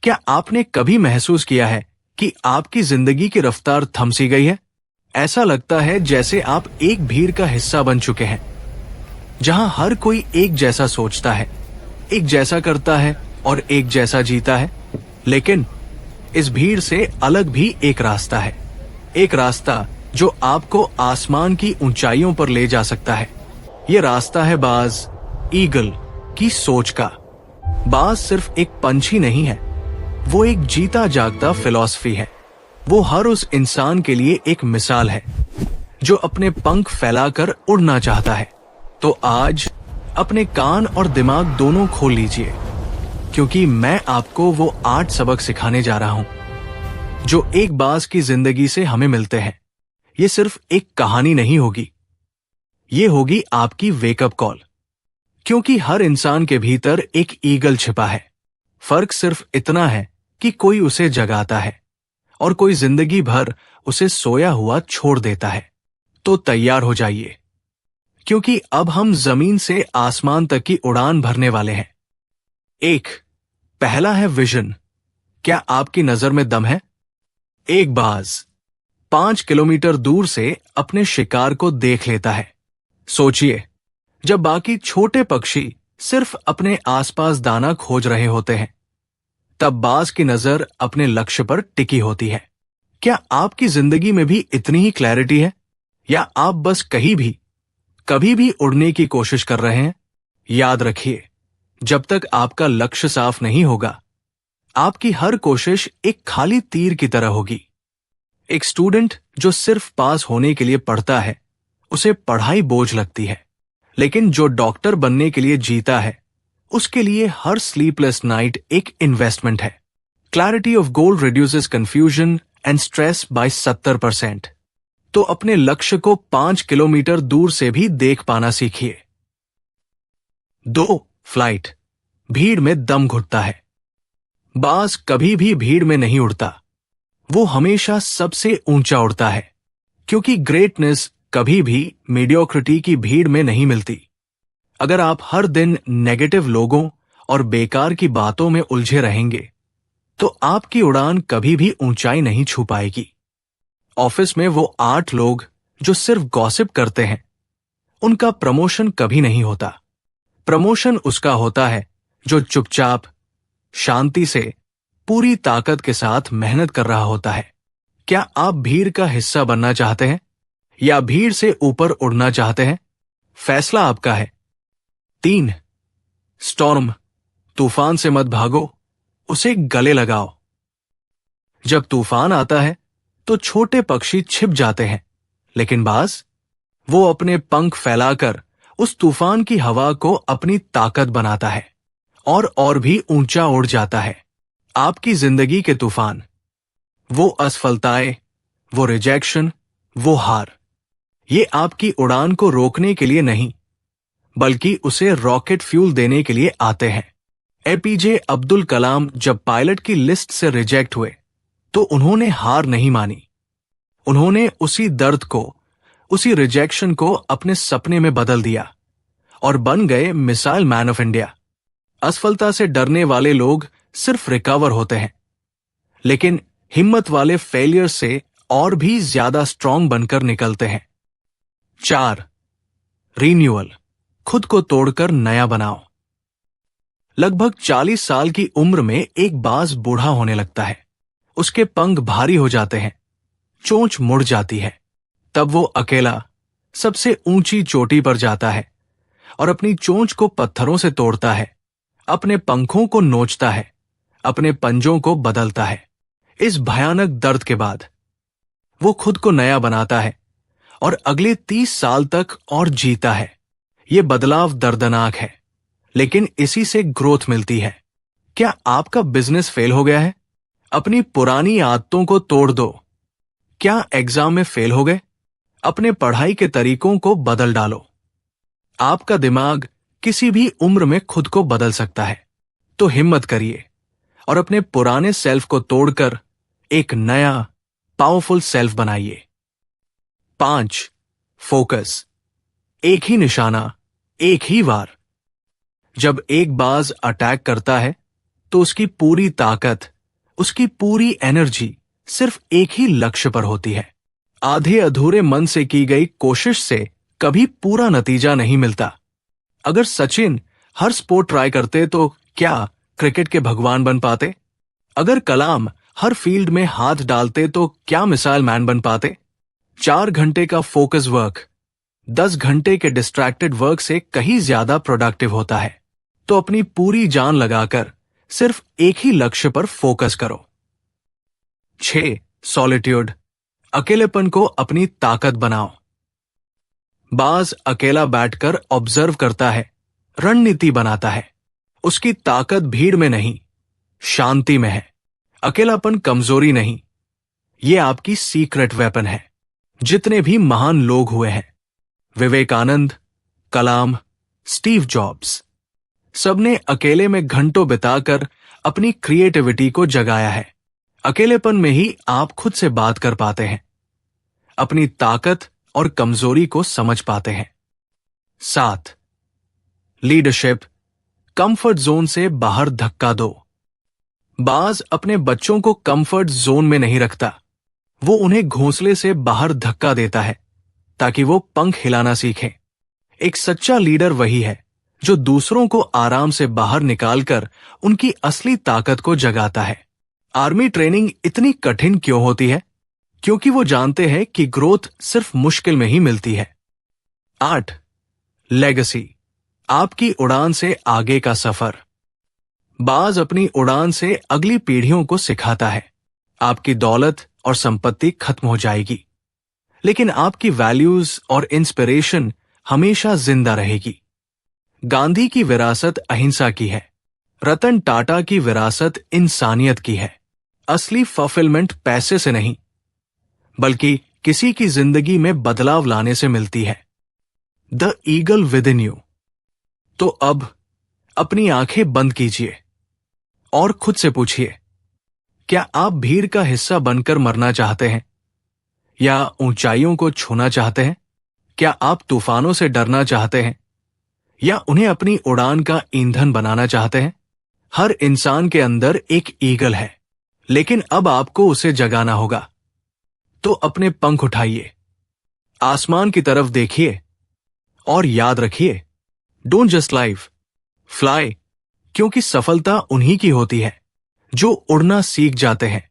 क्या आपने कभी महसूस किया है कि आपकी जिंदगी की रफ्तार थम सी गई है? ऐसा लगता है जैसे आप एक भीड़ का हिस्सा बन चुके हैं, जहां हर कोई एक जैसा सोचता है, एक जैसा करता है और एक जैसा जीता है। लेकिन इस भीड़ से अलग भी एक रास्ता है, एक रास्ता जो आपको आसमान की ऊंचाइयों पर ले जा सकता है। यह रास्ता है बाज, ईगल की सोच का। बाज सिर्फ एक पंछी नहीं है, वो एक जीता जागता फिलॉसफी है। वो हर उस इंसान के लिए एक मिसाल है जो अपने पंख फैलाकर उड़ना चाहता है। तो आज अपने कान और दिमाग दोनों खोल लीजिए, क्योंकि मैं आपको वो 8 सबक सिखाने जा रहा हूं जो एक बाज की जिंदगी से हमें मिलते हैं। ये सिर्फ एक कहानी नहीं होगी, ये होगी आपकी वेकअप कॉल। क्योंकि हर इंसान के भीतर एक ईगल छिपा है। फर्क सिर्फ इतना है कि कोई उसे जगाता है और कोई जिंदगी भर उसे सोया हुआ छोड़ देता है। तो तैयार हो जाइए, क्योंकि अब हम जमीन से आसमान तक की उड़ान भरने वाले हैं। पहला है विजन। क्या आपकी नजर में दम है? एक बाज 5 किलोमीटर दूर से अपने शिकार को देख लेता है। सोचिए, जब बाकी छोटे पक्षी सिर्फ अपने आसपास दाना खोज रहे होते हैं, तब बाज की नजर अपने लक्ष्य पर टिकी होती है। क्या आपकी जिंदगी में भी इतनी ही क्लैरिटी है, या आप बस कभी भी उड़ने की कोशिश कर रहे हैं? याद रखिए, जब तक आपका लक्ष्य साफ नहीं होगा, आपकी हर कोशिश एक खाली तीर की तरह होगी। एक स्टूडेंट जो सिर्फ पास होने के लिए पढ़ता है, उसे पढ़ाई बोझ लगती है। लेकिन जो डॉक्टर बनने के लिए जीता है, उसके लिए हर स्लीपलेस नाइट एक इन्वेस्टमेंट है। Clarity of goal reduces confusion and stress by 70%। तो अपने लक्ष्य को 5 किलोमीटर दूर से भी देख पाना सीखिए। 2. फ्लाइट। भीड़ में दम घुटता है। बाज कभी भी भीड़ में नहीं उड़ता, वो हमेशा सबसे ऊंचा उड़ता है। क्योंकि ग्रेटनेस कभी भी मीडियोक्रिटी की भीड़ में नहीं मिलती। अगर आप हर दिन नेगेटिव लोगों और बेकार की बातों में उलझे रहेंगे, तो आपकी उड़ान कभी भी ऊंचाई नहीं छू पाएगी। ऑफिस में वो 8 लोग जो सिर्फ गॉसिप करते हैं, उनका प्रमोशन कभी नहीं होता। प्रमोशन उसका होता है जो चुपचाप, शांति से, पूरी ताकत के साथ मेहनत कर रहा होता है। क्या आप भीड़ का हिस्सा बनना चाहते हैं, या भीड़ से ऊपर उड़ना चाहते हैं? फैसला आपका है। 3. स्टॉर्म। तूफान से मत भागो, उसे गले लगाओ। जब तूफान आता है तो छोटे पक्षी छिप जाते हैं, लेकिन बाज, वो अपने पंख फैलाकर उस तूफान की हवा को अपनी ताकत बनाता है और भी ऊंचा उड़ जाता है। आपकी जिंदगी के तूफान, वो असफलताएं, वो रिजेक्शन, वो हार, ये आपकी उड़ान को रोकने के लिए नहीं, बल्कि उसे रॉकेट फ्यूल देने के लिए आते हैं। एपीजे अब्दुल कलाम जब पायलट की लिस्ट से रिजेक्ट हुए, तो उन्होंने हार नहीं मानी। उन्होंने उसी दर्द को, उसी रिजेक्शन को अपने सपने में बदल दिया और बन गए मिसाइल मैन ऑफ इंडिया। असफलता से डरने वाले लोग सिर्फ रिकवर होते हैं, लेकिन हिम्मत वाले फेलियर से और भी ज्यादा स्ट्रांग बनकर निकलते हैं। 4. रीन्यूअल। खुद को तोड़कर नया बनाओ। लगभग 40 साल की उम्र में एक बाज बूढ़ा होने लगता है। उसके पंख भारी हो जाते हैं, चोंच मुड़ जाती है। तब वो अकेला सबसे ऊंची चोटी पर जाता है और अपनी चोंच को पत्थरों से तोड़ता है, अपने पंखों को नोचता है, अपने पंजों को बदलता है। इस भयानक दर्द के बाद वो खुद को नया बनाता है और अगले 30 साल तक और जीता है। ये बदलाव दर्दनाक है, लेकिन इसी से ग्रोथ मिलती है। क्या आपका बिजनेस फेल हो गया है? अपनी पुरानी आदतों को तोड़ दो। क्या एग्जाम में फेल हो गए? अपने पढ़ाई के तरीकों को बदल डालो। आपका दिमाग किसी भी उम्र में खुद को बदल सकता है। तो हिम्मत करिए और अपने पुराने सेल्फ को तोड़कर एक नया पावरफुल सेल्फ बनाइए। 5. फोकस। एक ही निशाना, एक ही वार। जब एक बाज अटैक करता है, तो उसकी पूरी ताकत उसकी पूरी एनर्जी सिर्फ एक ही लक्ष्य पर होती है। आधे अधूरे मन से की गई कोशिश से कभी पूरा नतीजा नहीं मिलता। अगर सचिन हर स्पोर्ट ट्राई करते तो क्या क्रिकेट के भगवान बन पाते? अगर कलाम हर फील्ड में हाथ डालते तो क्या मिसाइल मैन बन पाते? 4 घंटे का फोकस वर्क 10 घंटे के डिस्ट्रैक्टेड वर्क से कहीं ज्यादा प्रोडक्टिव होता है। तो अपनी पूरी जान लगाकर सिर्फ एक ही लक्ष्य पर फोकस करो। 6. सॉलिट्यूड, अकेलेपन को अपनी ताकत बनाओ। बाज अकेला बैठकर ऑब्जर्व करता है, रणनीति बनाता है। उसकी ताकत भीड़ में नहीं, शांति में है। अकेलापन कमजोरी नहीं, ये आपकी सीक्रेट वेपन है। जितने भी महान लोग हुए हैं, विवेकानंद, कलाम, स्टीव जॉब्स, सबने अकेले में घंटों बिताकर अपनी क्रिएटिविटी को जगाया है। अकेलेपन में ही आप खुद से बात कर पाते हैं, अपनी ताकत और कमजोरी को समझ पाते हैं। 7. लीडरशिप, कंफर्ट जोन से बाहर धक्का दो। बाज अपने बच्चों को कंफर्ट जोन में नहीं रखता, वो उन्हें घोंसले से बाहर धक्का देता है ताकि वो पंख हिलाना सीखें। एक सच्चा लीडर वही है जो दूसरों को आराम से बाहर निकालकर उनकी असली ताकत को जगाता है। आर्मी ट्रेनिंग इतनी कठिन क्यों होती है? क्योंकि वो जानते हैं कि ग्रोथ सिर्फ मुश्किल में ही मिलती है। 8. लेगेसी, आपकी उड़ान से आगे का सफर। बाज अपनी उड़ान से अगली पीढ़ियों को सिखाता है, आपकी दौलत और संपत्ति खत्म हो जाएगी, लेकिन आपकी वैल्यूज और इंस्पिरेशन हमेशा जिंदा रहेगी। गांधी की विरासत अहिंसा की है, रतन टाटा की विरासत इंसानियत की है। असली फुलफिलमेंट पैसे से नहीं, बल्कि किसी की जिंदगी में बदलाव लाने से मिलती है। The eagle with in you. तो अब अपनी आंखें बंद कीजिए और खुद से पूछिए, क्या आप भीड़ का हिस्सा बनकर मरना चाहते हैं या ऊंचाइयों को छूना चाहते हैं? क्या आप तूफानों से डरना चाहते हैं या उन्हें अपनी उड़ान का ईंधन बनाना चाहते हैं? हर इंसान के अंदर एक ईगल है, लेकिन अब आपको उसे जगाना होगा। तो अपने पंख उठाइए, आसमान की तरफ देखिए और याद रखिए, डोंट जस्ट लाइव, फ्लाई। क्योंकि सफलता उन्हीं की होती है जो उड़ना सीख जाते हैं।